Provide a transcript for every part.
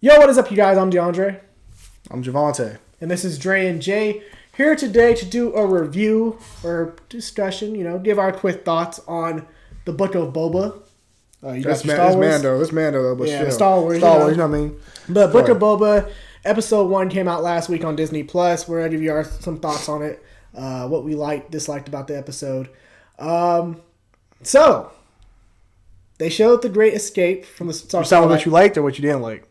Yo, what is up, you guys? I'm DeAndre. I'm Javante. And this is Dre and Jay here today to do a review or discussion, give our quick thoughts on the Book of Boba. That's Mando, but yeah, still. Star Wars, you know what I mean? The Book of Boba, episode 1 came out last week on Disney+. We're going to give you some thoughts on it, what we liked, disliked about the episode. So, they showed the great escape from the Star Wars. You saw what you liked or what you didn't like?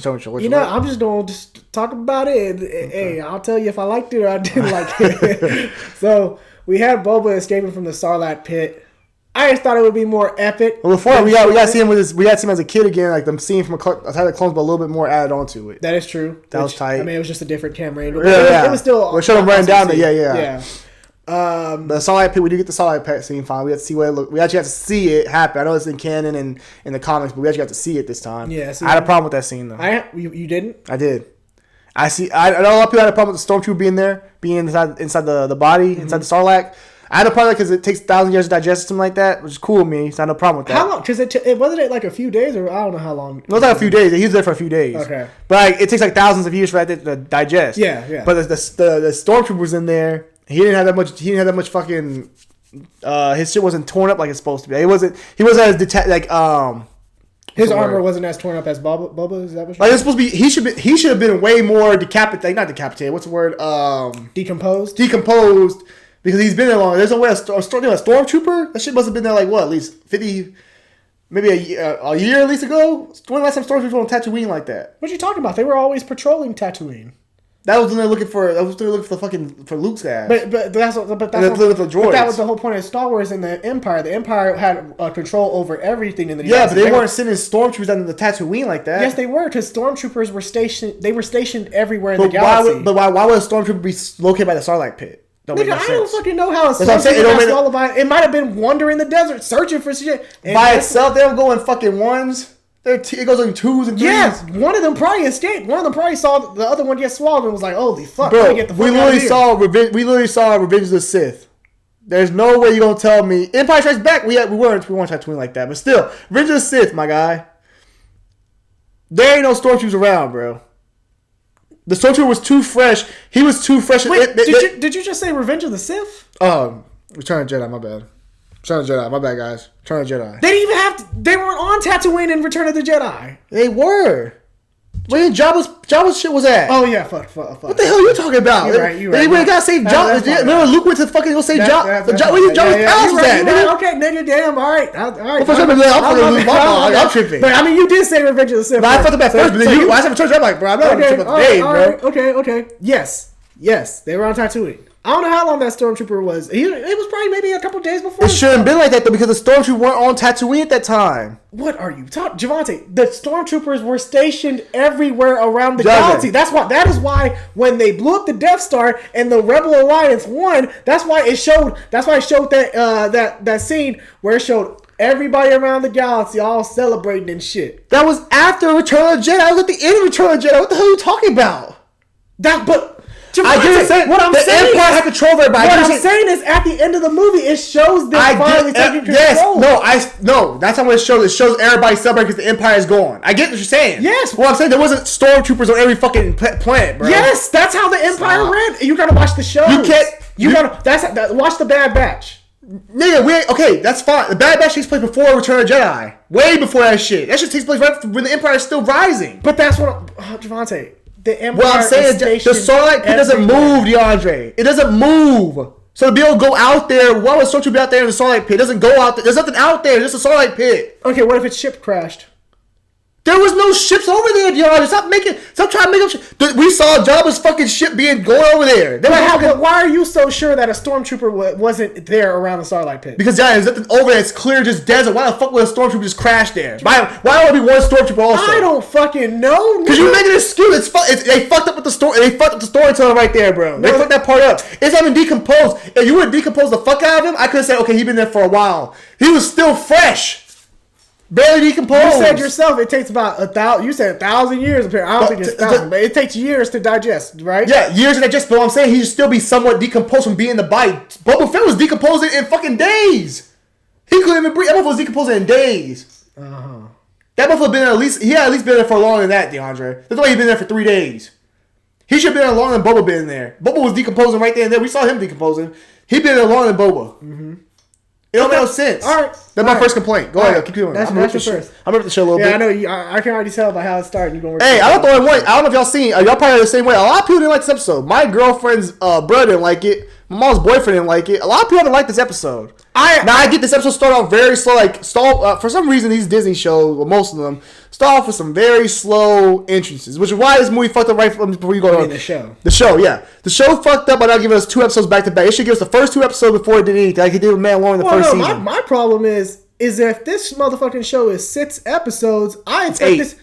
What you liked? I'm just going to just talk about it. And, hey, I'll tell you if I liked it or I didn't like it. So, we had Boba escaping from the Sarlacc pit. I just thought it would be more epic. Well, before we got to see him as a kid again, like them seeing from Attack of the Clones, but a little bit more added onto it. That is true. That was tight. I mean, it was just a different camera angle. Yeah. It was still. We showed him running down there. Yeah. The Sarlacc pit, we do get the Sarlacc pit scene finally. We got to see what it looked. We actually got to see it happen. I know it's in canon and in the comics, but we actually got to see it this time. Yeah. I had a problem with that scene though. You didn't? I did. I know a lot of people had a problem with the stormtrooper being there, being inside the body, inside the Sarlacc. I had a problem because it takes 1,000 years to digest something like that, which is cool with me. So I had no problem with that. How long? Because it wasn't it like a few days, or I don't know how long. It was like a few days. He was there for a few days. Okay. But it takes like thousands of years for that to digest. Yeah. But the stormtrooper was in there. He didn't have that much. He didn't have that much fucking. His shit wasn't torn up like it's supposed to be. He wasn't as His armor wasn't as torn up as Boba. Is that what? Like it's supposed to be. He should have been way more decapitated. Not decapitated. What's the word? Decomposed. Decomposed. Because he's been there long. There's no way a stormtrooper. That shit must have been there like what? At least 50, maybe a year at least ago. When the last time stormtroopers were on Tatooine like that? What are you talking about? They were always patrolling Tatooine. That was when they're looking for. For Luke's ass. But that's the droids. That was the whole point of Star Wars and the Empire. The Empire had control over everything in the but they weren't sending stormtroopers on the Tatooine like that. Yes, they were, because stormtroopers were stationed. They were stationed everywhere in the galaxy. Why would a stormtrooper be located by the Sarlacc pit? Nigga, I don't fucking know how a stormtrooper got it might have been wandering the desert searching for shit. By itself, they don't go in fucking ones. It goes in twos and threes. Yes, one of them probably escaped. One of them probably saw the other one get swallowed and was like, "Holy fuck, bro!" get the fuck out of here. We literally saw Revenge of the Sith. There's no way you gonna tell me Empire Strikes Back. We weren't Tatooine like that, but still, Revenge of the Sith, my guy. There ain't no stormtroopers around, bro. The stormtrooper was too fresh. He was too fresh. Wait, did you just say Revenge of the Sith? Return of the Jedi. My bad. Return of the Jedi. My bad, guys. Return of the Jedi. They didn't even have to. They weren't on Tatooine in Return of the Jedi. They were. Where Jabba's shit was at? Oh yeah, fuck. What the hell are you talking about? You're right. They went and got saved Jabba. Remember Luke went to fucking go save Jabba. Where Jabba's palace was at? Okay, nigga, damn. All right. I'm tripping. But I mean, you did say Revenge of the Sith. But I fucked up at first. But then I said Return of the Jedi. I'm like, bro, I'm not tripping about the name, bro. Okay. Yes, they were on Tatooine. I don't know how long that stormtrooper was. It was probably maybe a couple days before. It shouldn't have been like that though, because the stormtroopers weren't on Tatooine at that time. What are you talking, Javante? The stormtroopers were stationed everywhere around the galaxy. That is why when they blew up the Death Star and the Rebel Alliance won, that's why it showed that scene where it showed everybody around the galaxy all celebrating and shit. That was after Return of the Jedi. That was at the end of Return of the Jedi. What the hell are you talking about? I didn't say what I'm saying. The Empire had control of everybody. What I'm saying is, at the end of the movie, it shows them finally taking control. No, that's not what it shows. It shows everybody celebrating because the Empire is gone. I get what you're saying. Yes. Well, I'm saying there wasn't stormtroopers on every fucking planet, bro. Yes, that's how the Empire ran. You gotta watch the show. Watch the Bad Batch. Nigga, that's fine. The Bad Batch takes place before Return of the Jedi. Way before that shit. That shit takes place right when the Empire is still rising. But that's what Javante. The Empire I'm saying the Sarlacc pit doesn't move, DeAndre. It doesn't move. So to be able to go out there, why would Stormtrooper be out there in the Sarlacc pit? It doesn't go out there. There's nothing out there. It's just a Sarlacc pit. Okay, what if its ship crashed? There was no ships over there, DeAndre. Stop trying to make up shit. We saw Jabba's fucking ship going over there. But why are you so sure that a stormtrooper wasn't there around the Sarlacc pit? Because there's nothing over there. It's clear, just desert. Why the fuck would a stormtrooper just crash there? Why would there be one stormtrooper also? I don't fucking know. Because you make an excuse. They fucked up with the story. They fucked up the storytelling right there, bro. They fucked that part up. It's not even decomposed. If you would decompose the fuck out of him, I could have said, okay, he's been there for a while. He was still fresh. Barely decomposed. You said yourself it takes about 1,000. You said 1,000 years. I don't think it's 1,000, but it takes years to digest, right? Yeah, years to digest. But I'm saying he should still be somewhat decomposed from being in the body. Boba Fett was decomposing in fucking days. He couldn't even breathe. Boba Fett was decomposing in days. That motherfucker been there he had at least been there for longer than that, DeAndre. That's why he's been there for 3 days. He should have been there longer than Boba been there. Boba was decomposing right there and there. We saw him decomposing. He been there longer than Boba. Mm-hmm. It don't make no sense. All right. That's my first complaint. Go ahead. Keep going. That's your first. I'm going to the show a little bit. Yeah, I know. I can already tell by how it started. Hey, I'm not the only one. I don't know if y'all seen. Y'all probably the same way. A lot of people didn't like this episode. My girlfriend's brother didn't like it. My mom's boyfriend didn't like it. A lot of people didn't like this episode. I get this episode started off very slow. Like for some reason, these Disney shows, well, most of them, start off with some very slow entrances, which is why this movie fucked up right from before you go on. The show. The show, yeah. The show fucked up by not giving us 2 episodes back to back. It should give us the first 2 episodes before it did anything. Like it did with Mandalorian the first season. My problem is if this motherfucking show is 6 episodes, I expect 8. this.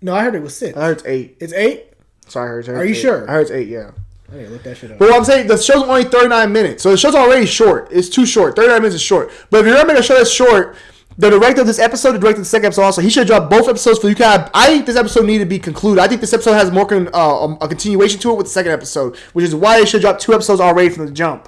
No, I heard it was 6. I heard it's 8. It's 8? Sorry, I heard it's 8. Are you sure? I heard it's 8, yeah. I need to look that shit up. But what I'm saying, the show's only 39 minutes. So the show's already short. It's too short. 39 minutes is short. But if you're going to make a show that's short, the director of this episode, the director of the second episode also, he should drop both episodes for you. I think this episode needed to be concluded. I think this episode has more a continuation to it with the second episode, which is why they should drop 2 episodes already from the jump.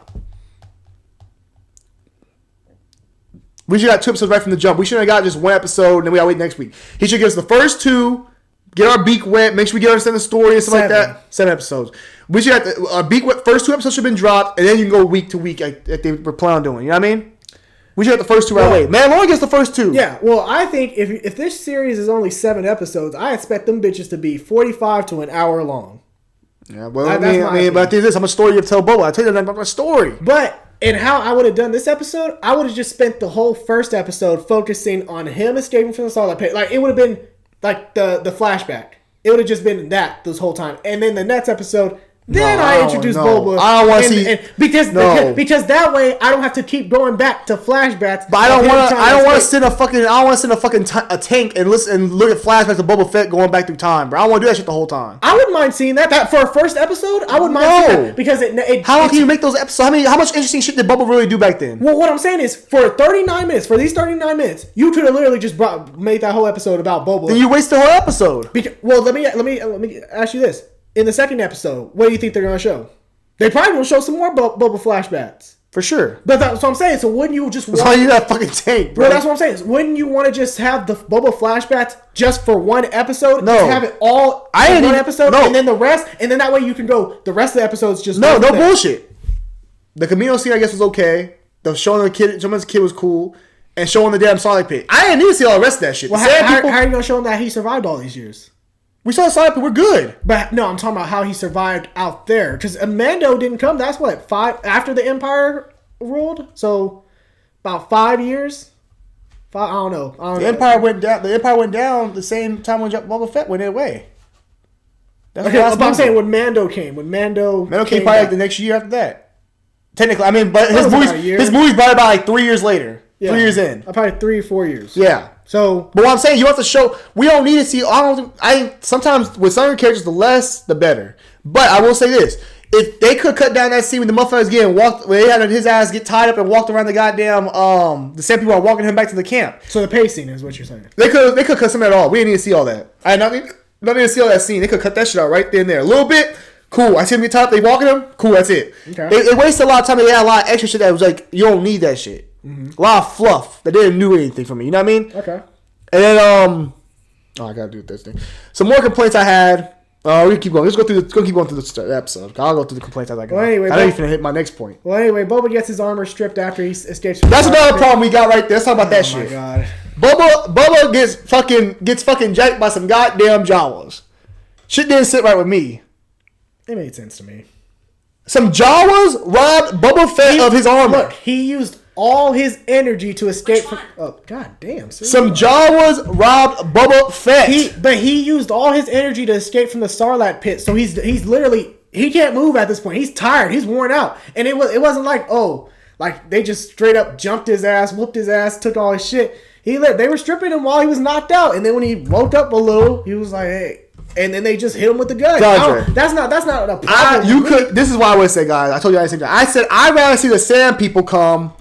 We should have got 2 episodes right from the jump. We should have got just 1 episode, and then we gotta wait next week. He should give us the first 2, get our beak wet, make sure we get understand the story and stuff like that. 7 episodes. We should have our beak wet. First 2 episodes should have been dropped, and then you can go week to week like they were planning on doing. You know what I mean? We should have the first 2 right away. Mandalorian gets the first 2. Yeah, well, I think if this series is only 7 episodes, I expect them bitches to be 45 to an hour long. Yeah, well, I mean, but I think this, how much story you have to tell Boba. I tell you that about my story. But and how I would have done this episode, I would have just spent the whole first episode focusing on him escaping from the Sarlacc pit. Like it would have been like the flashback. It would have just been that this whole time, and then the next episode. Then I introduce Boba. I don't want to see because that way I don't have to keep going back to flashbacks. But I don't want to sit in a fucking. I don't want to sit in a fucking tank and listen and look at flashbacks of Boba Fett going back through time, bro. I don't want to do that shit the whole time. I wouldn't mind seeing that. That for a first episode, I wouldn't mind seeing that because it. How can you make those episodes? How much interesting shit did Boba really do back then? Well, what I'm saying is, for 39 minutes, for these 39 minutes, you could have literally just made that whole episode about Boba. Then you waste the whole episode. Well, let me ask you this: in the second episode, what do you think they're gonna show? They probably will show some more Boba flashbacks. For sure. But that's what I'm saying. So wouldn't you just... That's why you that fucking tank, bro. Well, that's what I'm saying. Wouldn't you want to just have the Boba flashbacks just for 1 episode? No. Just have it all in 1 episode? No. And then the rest... And then that way you can go... The rest of the episodes just... No bullshit. The Camino scene, I guess, was okay. The showing the kid was cool. And showing the damn Sarlacc pit. I didn't need to see all the rest of that shit. Well, how are you going to show him that he survived all these years? We saw the Sarlacc pit. We're good. But no, I'm talking about how he survived out there. Because Mando didn't come. That's what, 5 after the Empire ruled. So about 5 years. I don't know. The Empire went down. The Empire went down the same time when Boba Fett went away. That's okay, but I'm saying when Mando came. Mando came probably like the next year after that. Technically, I mean, but his movie's probably about like 3 years later. Yeah. 3 years in. Probably 3 or 4 years. Yeah. So, but what I'm saying, you have to show. We don't need to see. Sometimes with certain characters, the less, the better. But I will say this: if they could cut down that scene when the motherfuckers getting walked, where they had his ass get tied up and walked around the goddamn the same people are walking him back to the camp. So the pacing is what you're saying. They could cut some of that all. We didn't need to see all that. I not need to see all that scene. They could cut that shit out right there and there. A little bit. Cool. I see him get tied up. They walking him. Cool. That's it. Okay. It wasted a lot of time. They had a lot of extra shit that was like you don't need that shit. Mm-hmm. A lot of fluff that didn't do anything for me. You know what I mean? Okay. And then I gotta do this thing. Some more complaints I had. We can keep going. Let's keep going through the episode. I'll go through the complaints as I go. Well, anyway, I know you're finna hit my next point. Well, anyway, Boba gets his armor stripped after he escapes. That's another problem we got right there. Let's talk about that shit. Oh my god. Boba gets fucking jacked by some goddamn Jawas. Shit didn't sit right with me. It made sense to me. Some Jawas robbed Boba Fett of his armor. Look, he used all his energy to escape from... Oh, god damn. Some Jawas robbed Boba Fett. But he used all his energy to escape from the Sarlacc pit. So he's literally... He can't move at this point. He's tired. He's worn out. And it wasn't like, like they just straight up jumped his ass, whooped his ass, took all his shit. They were stripping him while he was knocked out. And then when he woke up a little, he was like, hey... And then they just hit him with the gun. That's not a problem. This is why I would say, guys. I told you I didn't say that. I said I'd rather see the Sand people come,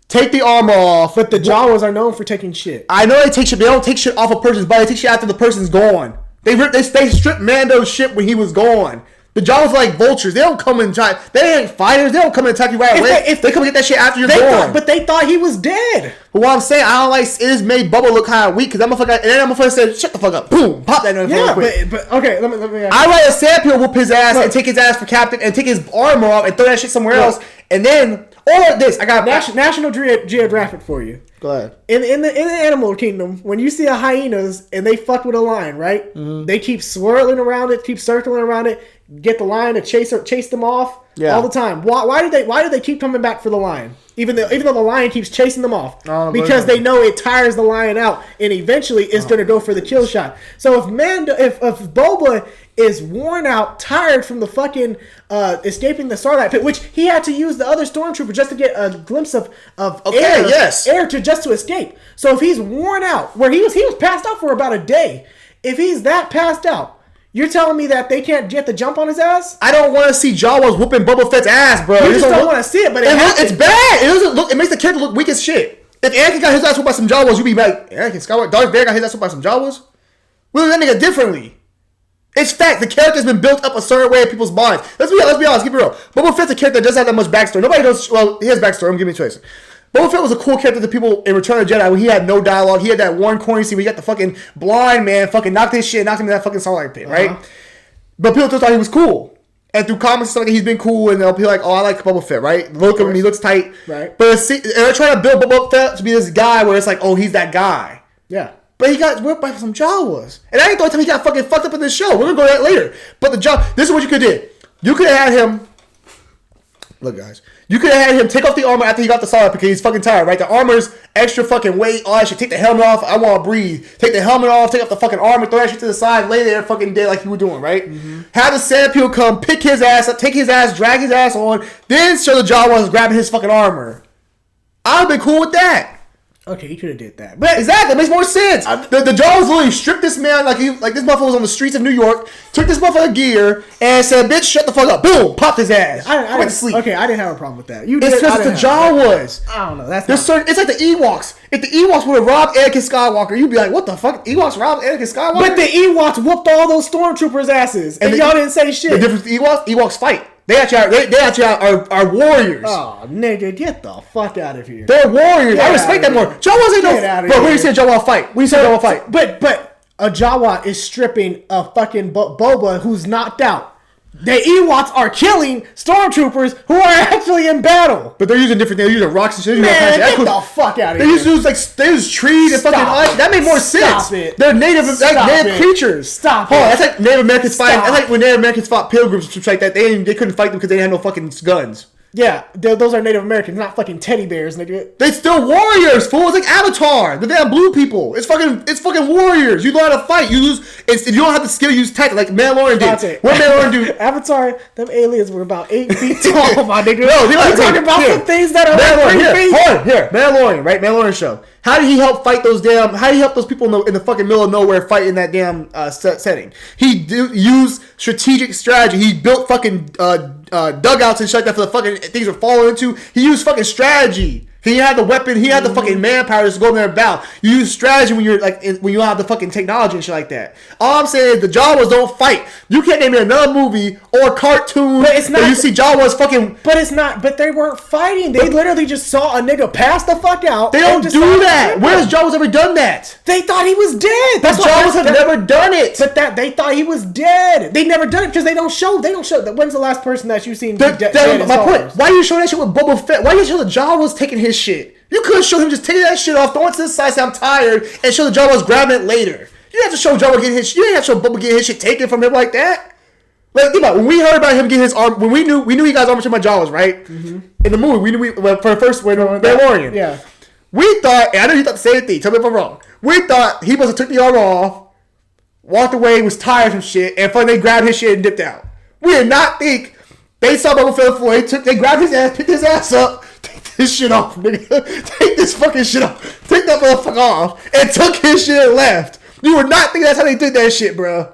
take the armor off. But the Jawas are known for taking shit. I know they take shit. But they don't take shit off a person's body. They take shit after the person's gone. They strip Mando's shit when he was gone. The Jawas are like vultures. They don't come and try. They ain't fighters. They don't come and attack you right away. If they come get that shit after you're born. But they thought he was dead. But what I'm saying, I don't like it. Made Bubba look kind of weak because that motherfucker said, "Shut the fuck up!" Boom, pop that motherfucker. Yeah, but okay. Let me. I let a Sandpeel whoop his ass and take his ass for captain and take his armor off and throw that shit somewhere else. And then all of this, I got National Geographic for you. Go ahead. In the animal kingdom, when you see a hyenas and they fuck with a lion, right? Mm-hmm. They keep swirling around it, keep circling around it, get the lion to chase them off all the time. Why do they keep coming back for the lion? Even though the lion keeps chasing them off, because they know it tires the lion out, and eventually it's going to go for the kill shot. So if Boba is worn out, tired from the fucking escaping the Starlight Pit, which he had to use the other stormtrooper just to get a glimpse of air to escape. So if he's worn out, where he was passed out for about a day, if he's that passed out. You're telling me that they can't get the jump on his ass? I don't want to see Jawas whooping Boba Fett's ass, bro. You just don't want to see it, but it's bad. It doesn't look. It makes the character look weak as shit. If Anakin got his ass whooped by some Jawas, you'd be like, Anakin Skywalker, Darth Vader got his ass whooped by some Jawas. We look at that nigga differently. It's fact. The character's been built up a certain way in people's minds. Let's be honest. Keep it real. Boba Fett's a character that doesn't have that much backstory. Nobody knows. Well, he has backstory. I'm giving you a choice. Boba Fett was a cool character to people in Return of the Jedi when he had no dialogue. He had that one corny scene where he got the fucking blind man fucking knocked his shit, knocked him in that fucking Starlight Pit, right? But people just thought he was cool. And through comments and stuff like that, he's been cool, and they'll be like, oh, I like Boba Fett, right? Look at him, he looks tight. Right. But they're trying to build Boba Fett to be this guy where it's like, oh, he's that guy. Yeah. But he got whipped by some Jawas. And I ain't the only time he got fucking fucked up in this show. We're going to go to that later. But this is what you could have did. You could have had him... Look, guys. You could have had him take off the armor after he got the Starlight because he's fucking tired, right? The armor's extra fucking weight, all that shit. Take the helmet off. I want to breathe. Take the helmet off. Take off the fucking armor. Throw that shit to the side. Lay there fucking dead like you were doing, right? Mm-hmm. Have the Sandpeel come, pick his ass up, take his ass, drag his ass on, then show the Jawas grabbing his fucking armor. I'd have been cool with that. Okay, you could have did that. But exactly, it makes more sense. The Jawas literally stripped this man like this motherfucker was on the streets of New York, took this motherfucker gear, and said, bitch, shut the fuck up. Boom, popped his ass. I went to sleep. Okay, I didn't have a problem with that. It's because the Jawas. I don't know. It's like the Ewoks. If the Ewoks would have robbed Anakin Skywalker, you'd be like, what the fuck? Ewoks robbed Anakin Skywalker? But the Ewoks whooped all those stormtroopers' asses, and y'all didn't say shit. The difference with the Ewoks fight. They actually are warriors. Oh, nigga, get the fuck out of here. They're warriors. I respect that more. Jawas ain't no... Bro, when you say Jawa fight? When you say Jawa fight? But a Jawa is stripping a fucking Boba who's knocked out. The Ewoks are killing stormtroopers who are actually in battle. But they're using different things. They're using rocks and shit. Man, get the fuck out of here. They use trees and fucking ice. That made more sense. Stop it. They're native creatures. Stop it. That's like Native Americans fighting. That's like when Native Americans fought pilgrims and shit like that. They couldn't fight them because they had no fucking guns. Yeah, those are Native Americans, not fucking teddy bears, nigga. They still warriors, fool. It's like Avatar. The damn blue people. It's fucking warriors. You learn how to fight. You lose. If you don't have the skill, you use tactics like Mandalorian did. What Mandalorian do? Avatar, them aliens were about 8 feet tall, my nigga. No, they're talking about some things that are like 3 feet. Hold on, here. Mandalorian, right? Mandalorian show. How did he help fight those damn... How did he help those people in the fucking middle of nowhere fight in that damn setting? He used strategic strategy. He built fucking dugouts and shit like that for the fucking things are falling into. He used fucking strategy. He had the weapon. He had the fucking manpower to go in there and battle. You use strategy when you're like when you have the fucking technology and shit like that. All I'm saying is the Jawas don't fight. You can't name me another movie or cartoon. But it's not. Where you see Jawas fucking. But it's not. But they weren't fighting. They literally just saw a nigga pass the fuck out. They don't do that. Where has Jawas ever done that? They thought he was dead. That's why Jawas have never done it. But they thought he was dead. They never done it because they don't show. When's the last person that you've seen dead? My point. Why are you showing that shit with Boba Fett? Why you show the Jawas taking his shit? You could show him just taking that shit off, throwing it to the side, say I'm tired, and show the Jawas grabbing it later. You have to show Jawa getting his shit. You ain't have to show Boba getting his shit taken from him like that. Like, think about it. When we heard about him getting his arm, when we knew he got his armor to my Jawas, right? Mm-hmm. In the movie, for the first Mandalorian. Yeah. We thought, and I know you thought the same thing. Tell me if I'm wrong. We thought he must have took the armor off, walked away, was tired from shit, and finally they grabbed his shit and dipped out. We did not think they saw Boba Fett before they grabbed his ass, picked his ass up. This shit off, nigga. Take this fucking shit off. Take that motherfucker off. And took his shit and left. You would not think that's how they did that shit, bro.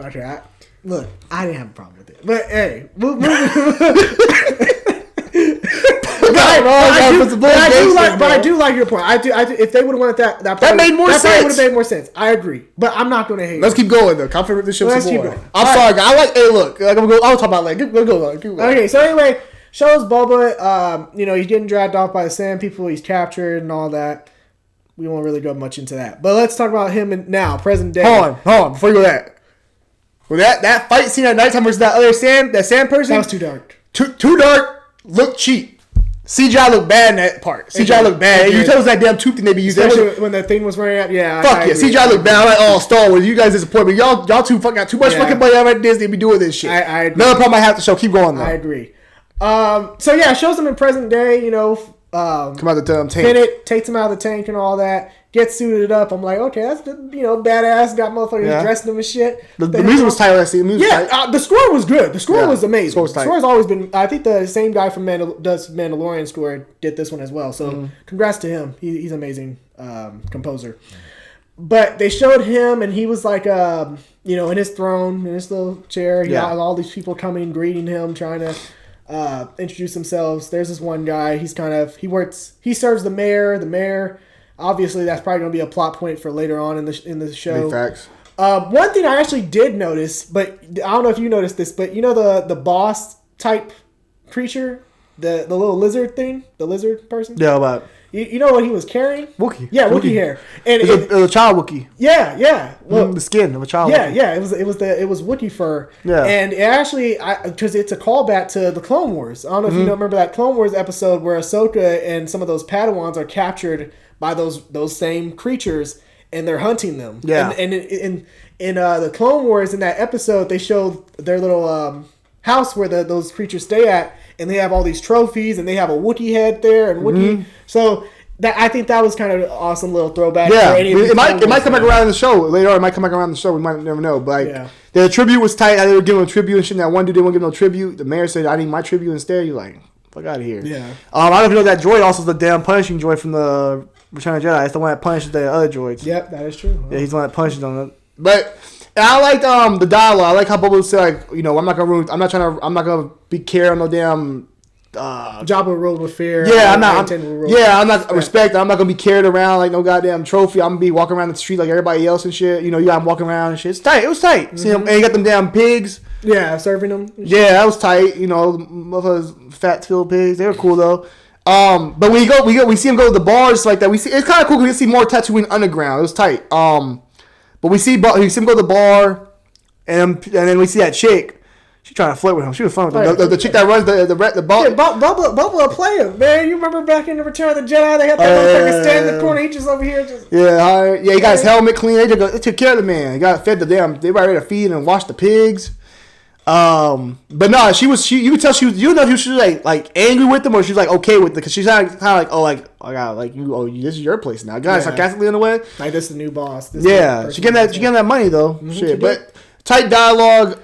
Okay, I didn't have a problem with it. But, hey. I do like your point. I do. If they would have went that made more sense. That would have made more sense. I agree, but I'm not going to hate. Let's keep going though. Confident the ship some more. Going. I'm sorry, guys. I like. Hey, look. I'm gonna go. I'll talk about like. Go. Okay, so anyway, shows Boba. He's getting dragged off by the Sand People. He's captured and all that. We won't really go much into that, but let's talk about him now, present day. Hold on. Before you go that. Well, that fight scene at nighttime versus that other sand person. That was too dark. Too dark. Looked cheap. CGI looked bad in that part. CGI looked bad. You tell us that damn tube thing they be using. Especially when the thing was running up. Yeah. Fuck yeah. CGI looked bad. I'm like, oh, Star Wars. You guys disappoint me. Y'all got too much fucking money out of Disney to be doing this shit. I agree. Another problem I have to show. Keep going though. I agree. So yeah, it shows them in present day. Come out the tank. Bennett takes him out of the tank and all that. Gets suited up. I'm like, okay, that's badass. Got motherfuckers dressing him and shit. The music was tight. The score was good. The score was amazing. The score's always been. I think the same guy from does Mandalorian score did this one as well. So congrats to him. He's an amazing composer. But they showed him, and he was like, in his throne, in his little chair. He had all these people coming, greeting him, trying to introduce themselves. There's this one guy. He serves the mayor. The mayor. Obviously, that's probably going to be a plot point for later on in the show. Big facts. One thing I actually did notice, but I don't know if you noticed this, but the boss type creature, the little lizard thing, the lizard person. Yeah, about you know what he was carrying? Wookiee. Yeah, Wookiee hair. And it was a child Wookiee. Yeah. Well, the skin of a child. Wookiee. Yeah. It was Wookiee fur. Yeah. And it actually, because it's a callback to the Clone Wars. I don't know if you remember that Clone Wars episode where Ahsoka and some of those Padawans are captured by those same creatures, and they're hunting them. Yeah. And in the Clone Wars, in that episode, they showed their little house where those creatures stay at, and they have all these trophies, and they have a Wookiee head there, and Wookiee. So I think that was kind of an awesome little throwback. Yeah, it might come back around in the show later on. It might come back around in the show. We might never know. But the tribute was tight. How they were giving a tribute and shit. And that one dude didn't want to give no tribute. The mayor said, "I need my tribute instead." You're like, fuck out of here. Yeah. I don't know if you know that droid also is the damn punishing droid from the Return of the Jedi. It's the one that punishes the other droids. Yep, that is true. Yeah, he's the one that punishes them. But I liked the dialogue. I like how Boba said, like, I'm not gonna be carrying no damn Jabba ruled with fear. Yeah, I'm not respect. I'm not gonna be carried around like no goddamn trophy. I'm gonna be walking around the street like everybody else and shit. You got him walking around and shit. It's tight. It was tight. See him, and he got them damn pigs. Yeah, serving them. Yeah, that was tight. Motherfuckers, fat filled pigs. They were cool though. But we see him go to the bars like that. We see it's kind of cool. We see more Tatooine underground. It was tight. But we see him go to the bar, and then we see that chick. She trying to flirt with him. She was fun with him. The chick that runs the bar. Yeah, Boba a player, man. You remember back in the Return of the Jedi, they had that motherfucker stand in the corner. He just over here. He got his helmet clean. They took care of the man. He got fed the damn. They were ready to feed and wash the pigs. But no, she was. You could tell she was. You know, if she was like angry with them or she's like okay with it because she's kind of like I got like you. Oh, this is your place now. Guys, sarcastically in a way. Like this is the new boss. She getting that money though. Mm-hmm, shit, but tight dialogue.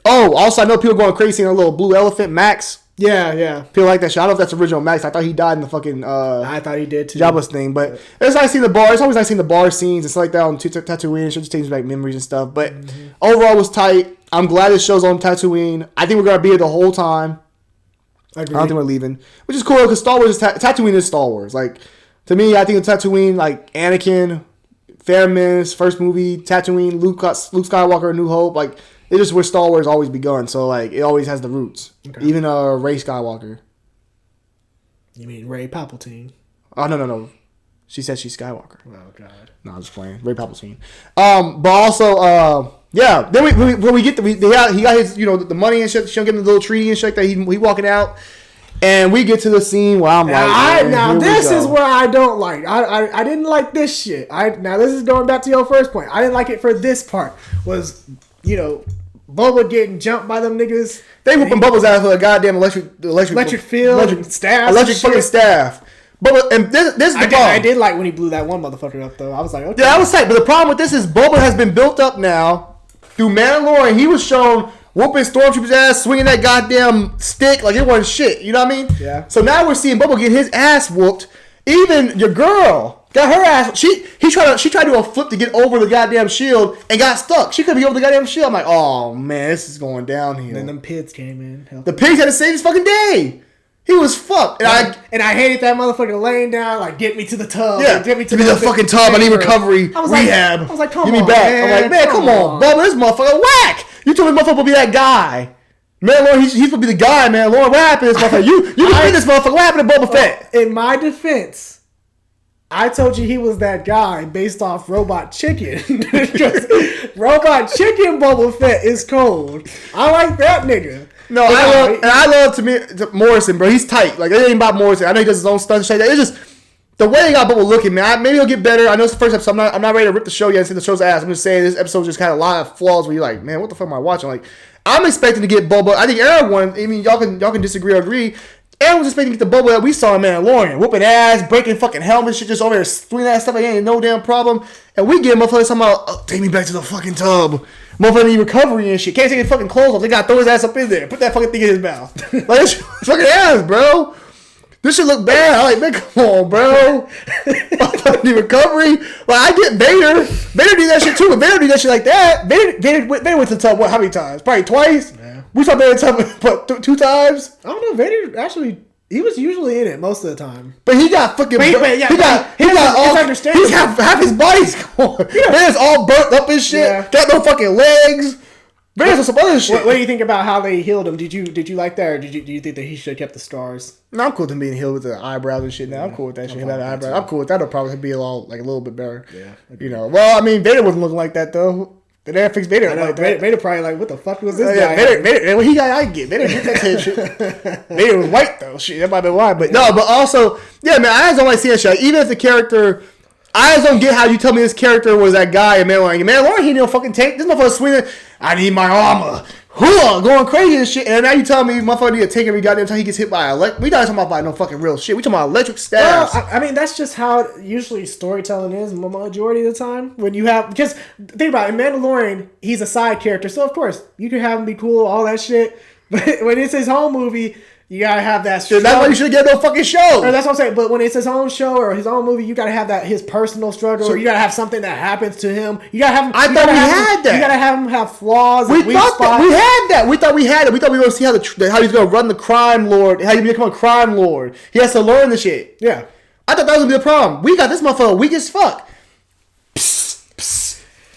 Also I know people going crazy in a little blue elephant Max. Yeah. People like that shit. I don't know if that's original Max. I thought he died in the fucking. I thought he did too. Jabba's thing, but it's nice seeing the bar. It's always nice seeing the bar scenes. It's like that on Tatooine. It just takes back memories and stuff. But overall, it was tight. I'm glad this show's on Tatooine. I think we're gonna be here the whole time. I don't think we're leaving, which is cool because Star Wars Tatooine is Star Wars. Like to me, I think of Tatooine like Anakin, Phantom Menace, first movie, Tatooine, Luke Skywalker, A New Hope. Like it's just where Star Wars always begun. So like it always has the roots. Okay. Even Rey Skywalker. You mean Rey Palpatine? Oh no. She said she's Skywalker. Oh god. No, I'm just playing. Rey Palpatine. But also yeah. Then we get he got his the money and shit. She'll get him the little treaty and shit that he walking out. And we get to the scene where I'm like, this is where I don't like. I didn't like this shit. Now this is going back to your first point. I didn't like it for this part. Was Boba getting jumped by them niggas. They whooping Boba's ass with a goddamn electric field, electric staff, electric fucking staff. But and this is the problem. I did like when he blew that one motherfucker up though. I was like, okay. Yeah, I was tight. But the problem with this is Boba has been built up now through Mandalorian. He was shown whooping stormtroopers' ass, swinging that goddamn stick like it wasn't shit. You know what I mean? Yeah. So now we're seeing Boba get his ass whooped. Even your girl got her ass. She tried to do a flip to get over the goddamn shield and got stuck. She couldn't get over the goddamn shield. I'm like, oh man, this is going downhill. And then them pigs came in. The pigs had to save his fucking day. He was fucked. And I hated that motherfucker laying down, like, get me to the tub. Yeah, get me to the fucking tub. I need recovery, rehab. I was like, come on, give me back. I'm like, man, come on. Bubba, this motherfucker whack. You told me motherfucker would be that guy. Man, Lauren, he's supposed to be the guy, man. Lauren, what happened to this motherfucker? You defend this motherfucker. What happened to Boba Fett? In my defense, I told you he was that guy based off Robot Chicken. Robot Chicken Boba Fett is cold. I like that nigga. No, I love to Morrison, bro. He's tight. Like, it ain't about Morrison. I know he does his own stuff and shit like that. It's just the way they got Bubba looking, man. Maybe he'll get better. I know it's the first episode. I'm not ready to rip the show yet and see the show's ass. I'm just saying this episode just kind of a lot of flaws where you're like, man, what the fuck am I watching? Like, I'm expecting to get Bubba. I think everyone, I mean, y'all can disagree or agree. Everyone's expecting to get the Bubba that we saw in Mandalorian. Whooping ass, breaking fucking helmets, shit just over there, swinging that stuff like ain't no damn problem. And we get motherfuckers talking about, take me back to the fucking tub. Motherfucker need recovery and shit. Can't take his fucking clothes off. They gotta throw his ass up in there. Put that fucking thing in his mouth. Like, this fucking ass, bro. This shit look bad. I'm like, man, come on, bro. Motherfucker need recovery. Like, I get Vader. Vader did that shit too, but Vader did that shit like that. Vader went to the tub, how many times? Probably twice? Yeah. We saw Vader in the tub, what, 2 times? I don't know. Vader actually... He was usually in it most of the time. But he got fucking... He got all... He's half his body's gone. Yeah. Vader's all burnt up and shit. Yeah. Got no fucking legs. Vader's on some other shit. What do you think about how they healed him? Did you like that, or do you think that he should have kept the scars? No, I'm cool with him being healed with the eyebrows and shit now. I'm cool with that shit. I'm cool with that. It'll probably be a little bit better. Yeah. You know. Well, I mean, Vader wasn't looking like that, though. They never fixed Vader like that. Vader probably like, what the fuck was this guy? Vader, what he got, I get. Vader did that shit. Vader was white, though. Shit, that might be why. But no, but also, yeah, man, I just don't like seeing that shit. Even if the character, I just don't get how you tell me this character was that guy in Mandalorian. Mandalorian, he didn't fucking tank. This motherfucker swinging, I need my armor. Going crazy and shit. And now you tell me motherfucker need to take every goddamn time he gets hit by we not talking about no fucking real shit. We talking about electric stabs. Well, I mean, that's just how usually storytelling is majority of the time. When you have... Because, think about it. In Mandalorian, he's a side character. So, of course, you can have him be cool, all that shit. But when it's his home movie... You gotta have that. That's why you should get no fucking show. Or that's what I'm saying. But when it's his own show or his own movie, you gotta have that his personal struggle. Or you gotta have something that happens to him. You gotta have. I thought we had that. You gotta have him have flaws. We thought that we had that. We thought we had it. We thought we were gonna see how he's gonna run the crime lord. How he become a crime lord. He has to learn the shit. Yeah. I thought that was gonna be a problem. We got this motherfucker weak as fuck.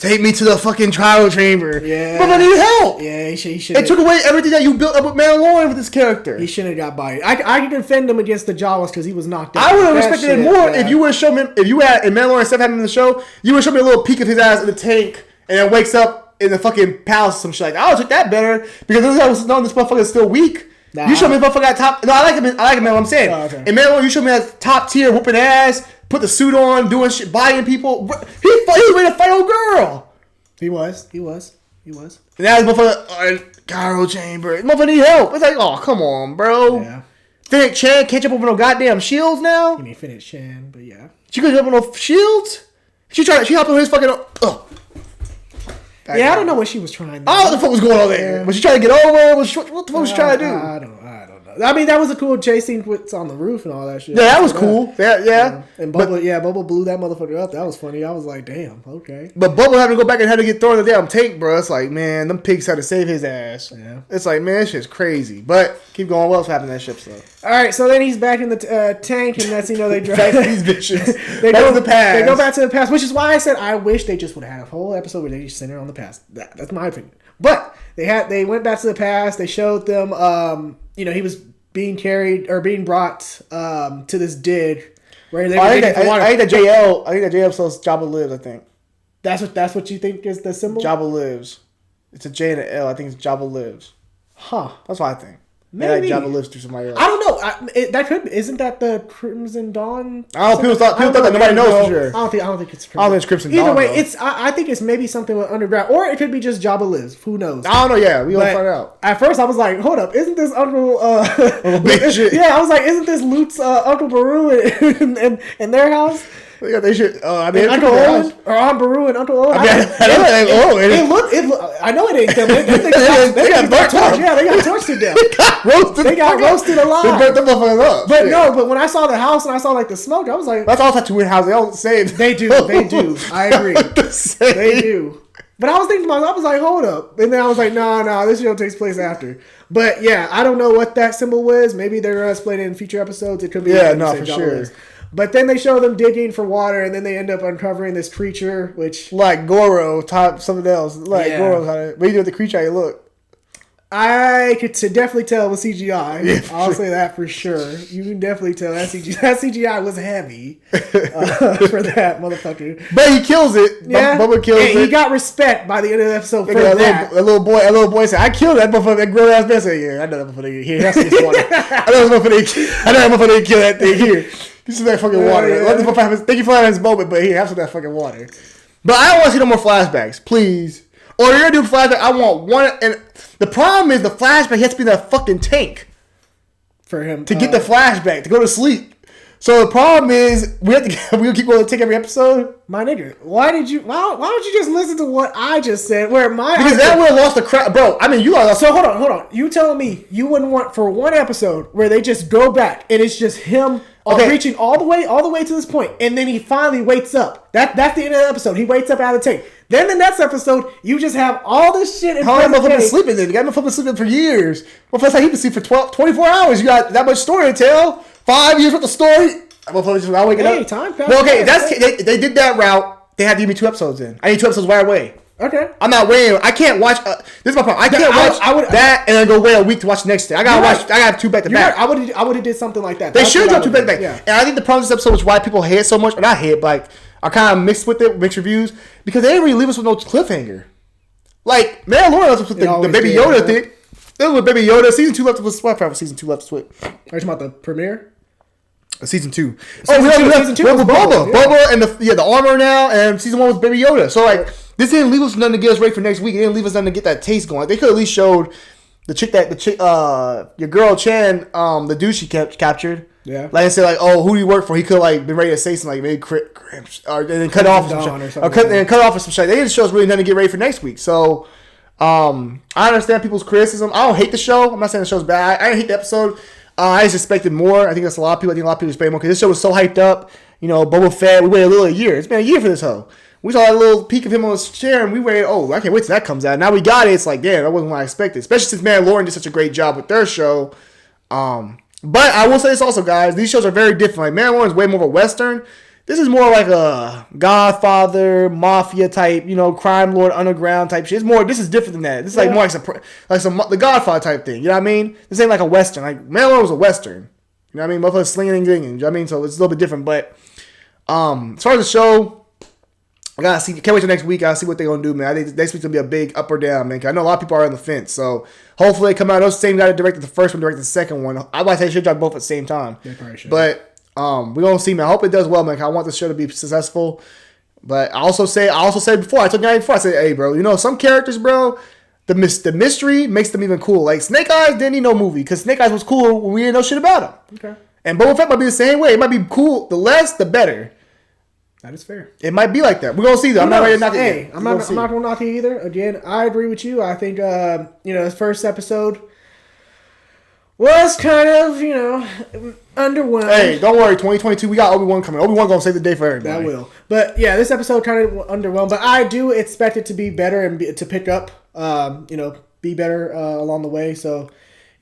Take me to the fucking trial chamber. Yeah. But I need help. Yeah, he should. It took away everything that you built up with Mandalorian with this character. He shouldn't have got bodied. I can defend him against the Jawas because he was knocked out. I would have respected it more if you would have shown me, if you had, in Mandalorian 7 having in the show, you would have shown me a little peek of his ass in the tank and then wakes up in the fucking palace or some shit like that. I would have took that better because this motherfucker is still weak. Nah. You showed me motherfucker at top. No, I like him, man. What I'm saying. Oh, okay. In Mandalorian, you showed me that top tier whooping ass, put the suit on, doing shit, buying people. He was ready to fight old girl. He was. And now this motherfucker, Gyro Chamber. Motherfucker need help. It's like, oh, come on, bro. Yeah. Fennec Chan can't jump over no goddamn shields now. You mean Fennec Chan, but yeah. She couldn't jump over no shields? She hopped on his fucking... Yeah, I don't know what she was trying to do. I don't know what the fuck was going on there. Yeah. Was she trying to get over? What the fuck was she trying to do? I don't know. I mean, that was a cool chase sequence on the roof and all that shit. Yeah, that was cool. Yeah. And Boba blew that motherfucker up. That was funny. I was like, damn, okay. But Boba having to go back and had to get thrown in the damn tank, bro. It's like, man, them pigs had to save his ass. Yeah. It's like, man, that shit's crazy. But keep going. What else happened in that ship stuff? All right, so then he's back in the tank, and that's, they drive these bitches. They go to the past. They go back to the past, which is why I said I wish they just would have had a whole episode where they just centered on the past. That's my opinion. But they went back to the past. They showed them, he was being carried or being brought to this dig where they were I think that JL says Jabba lives. I think that's what you think is the symbol. Jabba lives. It's a J and an L. I think it's Jabba lives. Huh? That's what I think. Maybe Jabba lives through somebody else. I don't know. That could isn't that the Crimson Dawn? I don't know. People thought that nobody knows for sure. I don't think it's. I don't think it's Crimson Dawn. Either way, it's. I think it's maybe something with underground, or it could be just Jabba lives. Who knows? I don't know. Yeah, we gonna find out. At first, I was like, "Hold up, isn't this Uncle?" Big shit. Yeah, I was like, "Isn't this Luke's Uncle Beru in their house?" Yeah, they should. Uncle Owen or Aunt Beru and Uncle Owen. I know it ain't them. They got burnt torched. Yeah, they got torched to death. They got roasted alive. They burnt them motherfuckers up. But but when I saw the house and I saw like the smoke, I was like, that's all Tatooine house. They all the same. They do. I agree. They do. But I was thinking to myself, I was like, hold up. And then I was like, no, this show takes place after. But yeah, I don't know what that symbol was. Maybe they're going to explain it in future episodes. It could be. Yeah, no, for sure. But then they show them digging for water, and then they end up uncovering this creature, which... Like Goro, top something else. Like Goro, what do you do with the creature? How you look? I could definitely tell with CGI. Yeah, I'll say that for sure. You can definitely tell that CGI. That CGI was heavy for that motherfucker. But he kills it. Yeah, Bubba kills it. He got respect by the end of the episode for that. A little boy said, "I killed that motherfucker." That grown ass man said, "Yeah, I know that motherfucker. Here, that's this water. I know that motherfucker kill that thing here. This is that fucking water. Yeah. Let this motherfucker thank you for having this moment, but here, have some of that fucking water." But I don't want to see no more flashbacks, please. Or you're gonna do flashback. I want one. And the problem is the flashback has to be in that fucking tank for him to get the flashback to go to sleep. So the problem is we have to we'll keep going to take every episode. My nigga, why don't you just listen to what I just said? Because that would have lost the crowd, bro. I mean, you lost. So hold on. You telling me you wouldn't want for one episode where they just go back and it's just him reaching all the way to this point, and then he finally wakes up. That's the end of the episode. He wakes up out of the tank. Then the next episode, you just have all this shit in How long have I been sleeping then? The guy been sleeping for years. Well, first time he been sleeping for 24 hours. You got that much story to tell. 5 years worth of story. I'm waking up. Time passed. Well, okay, they did that route. They had to give me 2 episodes in. I need 2 episodes right away. Okay. I'm not waiting. I can't watch. This is my problem. I can't watch that and then go wait a week to watch the next thing. I gotta watch. I gotta have 2 back to back. I would have did something like that. They should have 2 back to back. Yeah. And I think the problem with this episode is why people hate it so much, or not hate, but like are kind of mixed with it, mixed reviews, because they didn't really leave us with no cliffhanger. Like Mandalorian left us with the Baby Yoda thing. This was Baby Yoda. Season 2 left with Season 2 left to switch. Are you talking about the premiere? Season 2. Season 2 was Boba. Boba and the armor now, and season 1 was Baby Yoda. So like, this didn't leave us nothing to get us ready for next week. It didn't leave us nothing to get that taste going. They could at least showed your girl Chan, the dude she captured. Yeah. Like I said, like, oh, who do you work for? He could like been ready to say something, like maybe cramps, or then cut off some shit, or cut off some shit. They didn't show us really nothing to get ready for next week. So, I understand people's criticism. I don't hate the show. I'm not saying the show's bad. I didn't hate the episode. I just expected more. I think that's a lot of people. I think a lot of people expect more because this show was so hyped up. You know, Boba Fett. We waited a year. It's been a year for this hoe. We saw a little peek of him on his chair, and we waited. Oh, I can't wait till that comes out. Now we got it. It's like, damn, that wasn't what I expected. Especially since Mandalorian did such a great job with their show. But I will say this also, guys. These shows are very different. Like Mandalorian is way more of a Western. This is more like a Godfather, Mafia type, you know, crime lord, underground type shit. It's more. This is different than that. This is like more like some the Godfather type thing. You know what I mean? This ain't like a Western. Like Mandalorian was a Western. You know what I mean? Motherfuckers slinging and dinging. You know what I mean? So it's a little bit different. But as far as the show, I gotta see. Can't wait till next week. I'll see what they're gonna do, man. I think next week's gonna be a big up or down, man. 'Cause I know a lot of people are on the fence. So hopefully they come out. Those same guy that directed the first one, directed the second one. I'd like to say they should drop both at the same time. They probably should. But we're gonna see, man. I hope it does well, man. 'Cause I want this show to be successful. But I also said before. I told you before. I said, hey, bro. You know, some characters, bro. The mystery makes them even cool. Like Snake Eyes didn't need no movie because Snake Eyes was cool when we didn't know shit about him. Okay. And Boba Fett might be the same way. It might be cool. The less, the better. That is fair. It might be like that. We're gonna see though. I'm not ready to knock it. Hey, I'm not gonna knock it either. Again, I agree with you. I think this first episode was kind of, underwhelming. Hey, don't worry, 2022, we got Obi-Wan coming. Obi-Wan gonna save the day for everybody. That will. But yeah, this episode kind of underwhelmed. But I do expect it to be better and to pick up, be better along the way. So,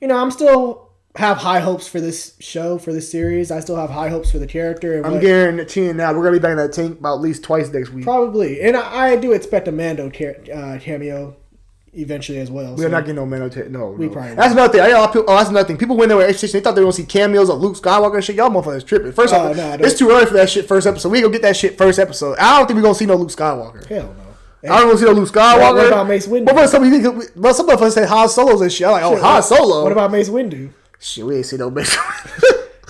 I'm still have high hopes for this show, for this series. I still have high hopes for the character. And I'm guaranteeing now we're going to be back in that tank about at least twice next week. Probably. And I do expect a Mando cameo eventually as well. We're not getting no Mando. No. We probably That's another thing. That's another thing. People went there with expectations. They thought they were going to see cameos of Luke Skywalker and shit. Y'all motherfuckers tripping. First off, it's too early for that shit first episode. We ain't going to get that shit first episode. I don't think we're going to see no Luke Skywalker. Hell no. I don't want to see no Luke Skywalker. What about Mace Windu? Some of us say Han Solo's and shit. I'm like, Han Solo. What about Mace Windu? Shit, we ain't see no Mace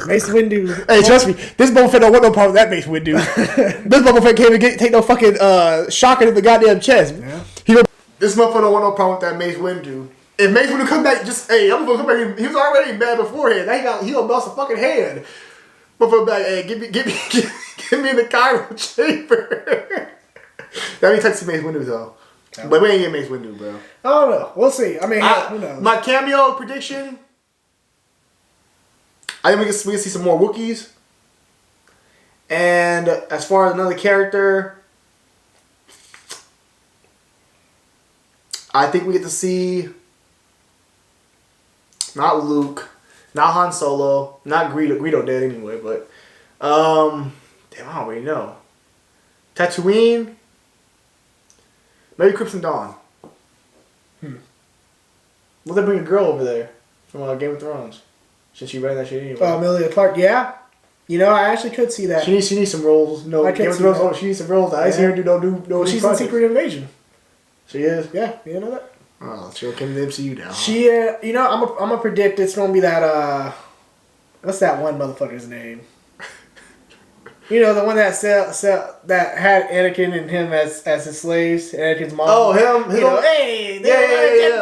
Mace Windu. Hey, trust me, this Boba Fett don't want no problem with that Mace Windu. This Boba Fett can't even take no fucking shocker to the goddamn chest. Yeah. This motherfucker don't want no problem with that Mace Windu. If Mace Windu come back, I'm gonna come back. He was already mad beforehand. Now he gonna bounce a fucking hand. Motherfucker back, hey, give me in the Cairo chamber. That means touch Mace Windu though. But we ain't get Mace Windu, bro. I don't know. We'll see. I mean, who knows? My cameo prediction. I think we can see some more Wookiees. And as far as another character, I think we get to see not Luke, not Han Solo, not Greedo. Greedo dead anyway, but damn, I don't really know. Tatooine, maybe Crimson Dawn. Will they bring a girl over there from Game of Thrones? Since she ran that shit anyway. Oh, Amelia Clark, yeah. You know, I actually could see that. She needs some roles. No, Game of Thrones. Oh, she needs some roles. I see her do no. She's in Secret Invasion. She is. Yeah, you know that. Oh, she'll come to the MCU now. She, you know, I'm gonna predict it's gonna be that. What's that one motherfucker's name? You know, the one that that had Anakin and him as his slaves. Anakin's mom. Oh, him. You know, hey, yeah,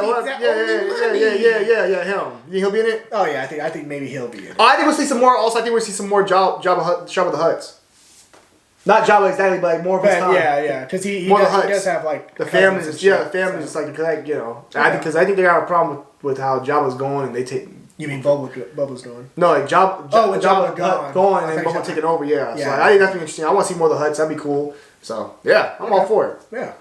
him. You think he'll be in it? Oh yeah, I think maybe he'll be in it. Oh, I think we'll see some more. Also, I think we'll see some more Jabba the Hutts. Not Jabba exactly, but like more of his time. Yeah, because he does have like the families. Yeah, the families. It's like you know, because I think they got a problem with how Jabba's going, and they take. You mean Boba's going? No, like Jabba going and then Boba taking over. Yeah, so I think that's interesting. I want to see more of the Hutts. That'd be cool. So yeah, I'm all for it. Yeah.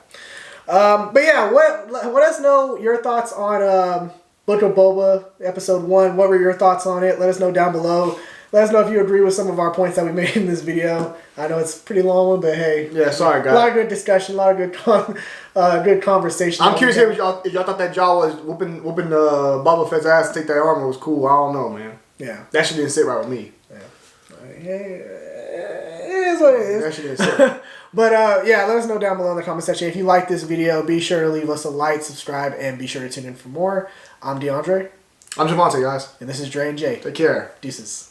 But yeah, let us know your thoughts on Book of Boba episode 1. What were your thoughts on it? Let us know down below. Let us know if you agree with some of our points that we made in this video. I know it's a pretty long one, but hey. Yeah, sorry, guys. A lot of good discussion, a lot of good conversation. I'm curious if y'all thought that Jaw was whooping Boba Fett's ass to take that armor was cool. I don't know, man. Yeah. That shit didn't sit right with me. Yeah. It is what it is. That shit didn't sit. But yeah, let us know down below in the comment section. If you like this video, be sure to leave us a like, subscribe, and be sure to tune in for more. I'm DeAndre. I'm Javante, guys. And this is Dre and Jay. Take care. Deuces.